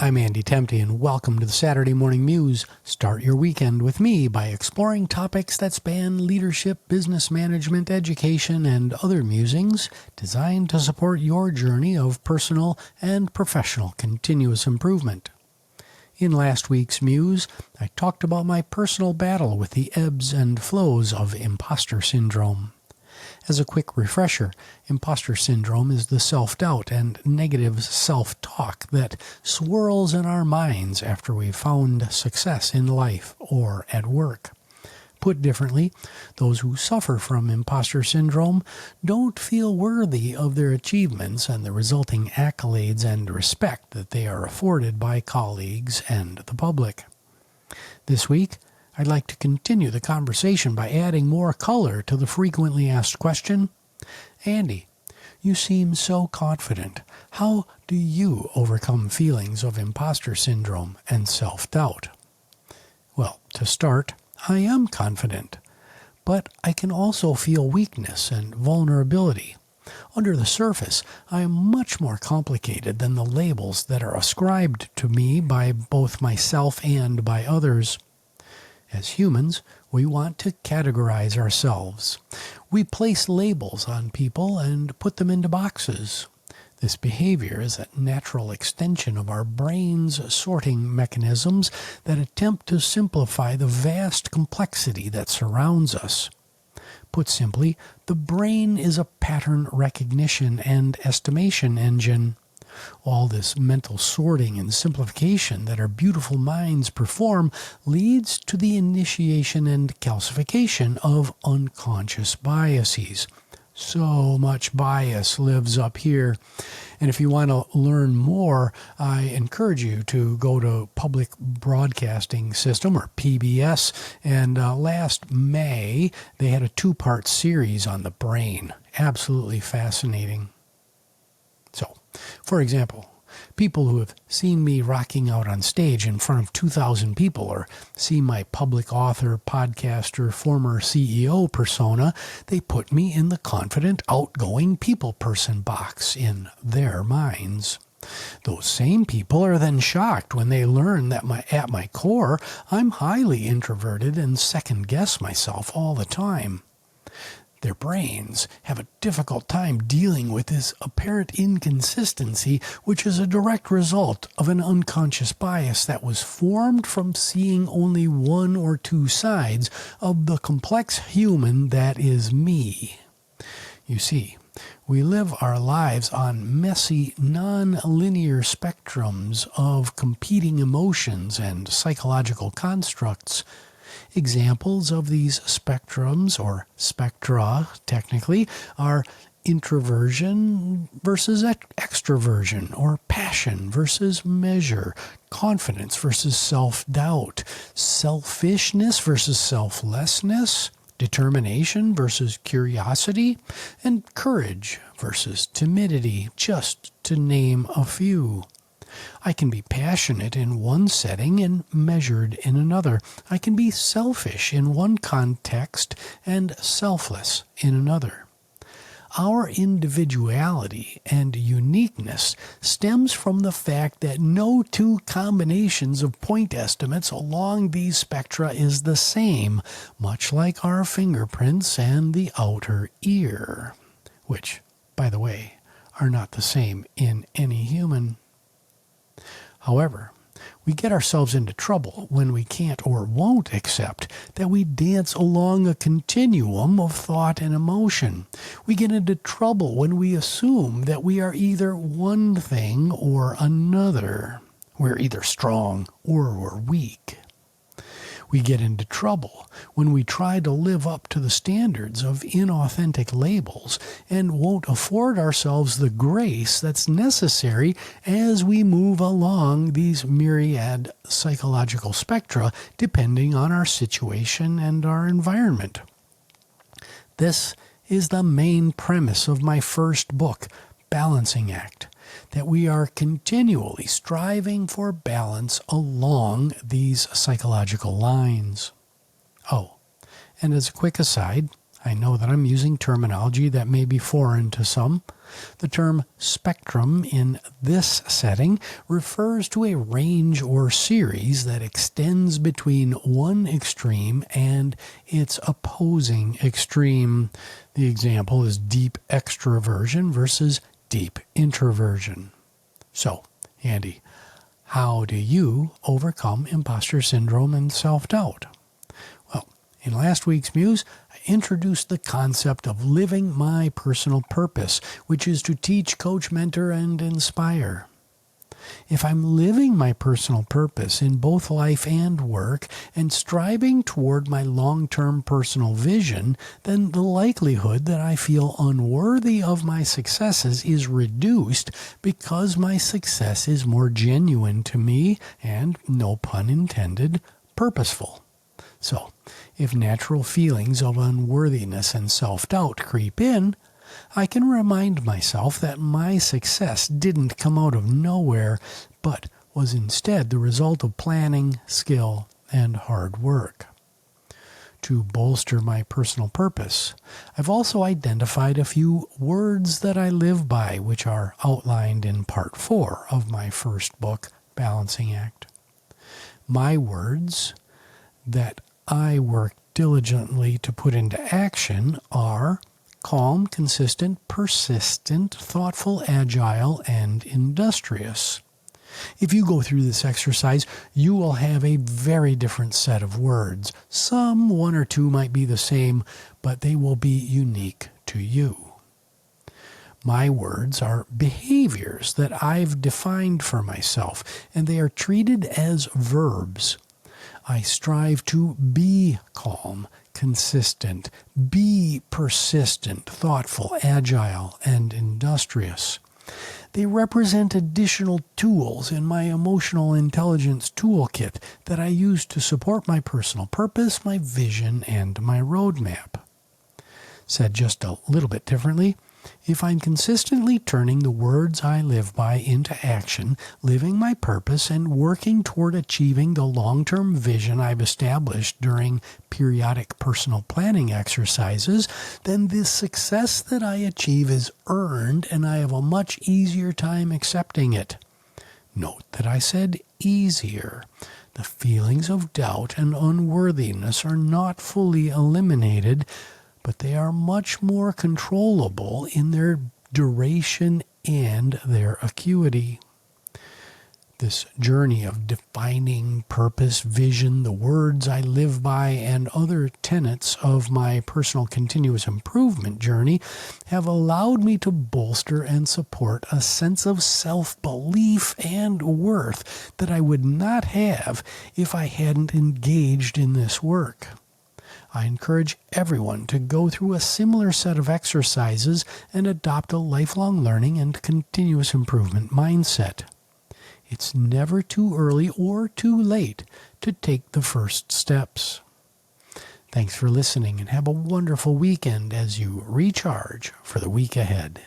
I'm Andy Temte, and welcome to the Saturday Morning Muse. Start your weekend with me by exploring topics that span leadership, business management, education, and other musings designed to support your journey of personal and professional continuous improvement. In last week's Muse, I talked about my personal battle with the ebbs and flows of imposter syndrome. As a quick refresher, imposter syndrome is the self-doubt and negative self-talk that swirls in our minds after we've found success in life or at work. Put differently, those who suffer from imposter syndrome don't feel worthy of their achievements and the resulting accolades and respect that they are afforded by colleagues and the public. This week, I'd like to continue the conversation by adding more color to the frequently asked question. Andy, you seem so confident. How do you overcome feelings of imposter syndrome and self-doubt? Well, to start, I am confident, but I can also feel weakness and vulnerability. Under the surface, I am much more complicated than the labels that are ascribed to me by both myself and by others. As humans, we want to categorize ourselves. We place labels on people and put them into boxes. This behavior is a natural extension of our brain's sorting mechanisms that attempt to simplify the vast complexity that surrounds us. Put simply, the brain is a pattern recognition and estimation engine. All this mental sorting and simplification that our beautiful minds perform leads to the initiation and calcification of unconscious biases. So much bias lives up here. And if you want to learn more, I encourage you to go to Public Broadcasting System, or PBS. And last May, they had a 2-part series on the brain. Absolutely fascinating. So, for example, people who have seen me rocking out on stage in front of 2,000 people or see my public author, podcaster, former CEO persona, they put me in the confident, outgoing people person box in their minds. Those same people are then shocked when they learn that at my core, I'm highly introverted and second-guess myself all the time. Their brains have a difficult time dealing with this apparent inconsistency, which is a direct result of an unconscious bias that was formed from seeing only one or two sides of the complex human that is me. You see, we live our lives on messy, non-linear spectrums of competing emotions and psychological constructs. Examples of these spectrums, or spectra technically, are introversion versus extroversion, or passion versus measure, confidence versus self-doubt, selfishness versus selflessness, determination versus curiosity, and courage versus timidity, just to name a few. I can be passionate in one setting and measured in another. I can be selfish in one context and selfless in another. Our individuality and uniqueness stems from the fact that no two combinations of point estimates along these spectra is the same, much like our fingerprints and the outer ear, which, by the way, are not the same in any human. However, we get ourselves into trouble when we can't or won't accept that we dance along a continuum of thought and emotion. We get into trouble when we assume that we are either one thing or another. We're either strong or we're weak. We get into trouble when we try to live up to the standards of inauthentic labels and won't afford ourselves the grace that's necessary as we move along these myriad psychological spectra depending on our situation and our environment. This is the main premise of my first book, Balancing Act, that we are continually striving for balance along these psychological lines. Oh, and as a quick aside, I know that I'm using terminology that may be foreign to some. The term spectrum in this setting refers to a range or series that extends between one extreme and its opposing extreme. The example is deep extroversion versus deep introversion. So, Andy, how do you overcome imposter syndrome and self-doubt? Well, in last week's Muse, I introduced the concept of living my personal purpose, which is to teach, coach, mentor, and inspire. If I'm living my personal purpose in both life and work and striving toward my long-term personal vision, then the likelihood that I feel unworthy of my successes is reduced because my success is more genuine to me and, no pun intended, purposeful. So, if natural feelings of unworthiness and self-doubt creep in, I can remind myself that my success didn't come out of nowhere, but was instead the result of planning, skill, and hard work. To bolster my personal purpose, I've also identified a few words that I live by, which are outlined in Part 4 of my first book, Balancing Act. My words that I work diligently to put into action are calm, consistent, persistent, thoughtful, agile, and industrious. If you go through this exercise, you will have a very different set of words. Some, one or two, might be the same, but they will be unique to you. My words are behaviors that I've defined for myself, and they are treated as verbs. I strive to be calm, consistent, be persistent, thoughtful, agile, and industrious. They represent additional tools in my emotional intelligence toolkit that I use to support my personal purpose, my vision, and my roadmap. Said just a little bit differently, if I'm consistently turning the words I live by into action, living my purpose, and working toward achieving the long-term vision I've established during periodic personal planning exercises, then the success that I achieve is earned and I have a much easier time accepting it. Note that I said easier. The feelings of doubt and unworthiness are not fully eliminated, but they are much more controllable in their duration and their acuity. This journey of defining purpose, vision, the words I live by, and other tenets of my personal continuous improvement journey have allowed me to bolster and support a sense of self-belief and worth that I would not have if I hadn't engaged in this work. I encourage everyone to go through a similar set of exercises and adopt a lifelong learning and continuous improvement mindset. It's never too early or too late to take the first steps. Thanks for listening and have a wonderful weekend as you recharge for the week ahead.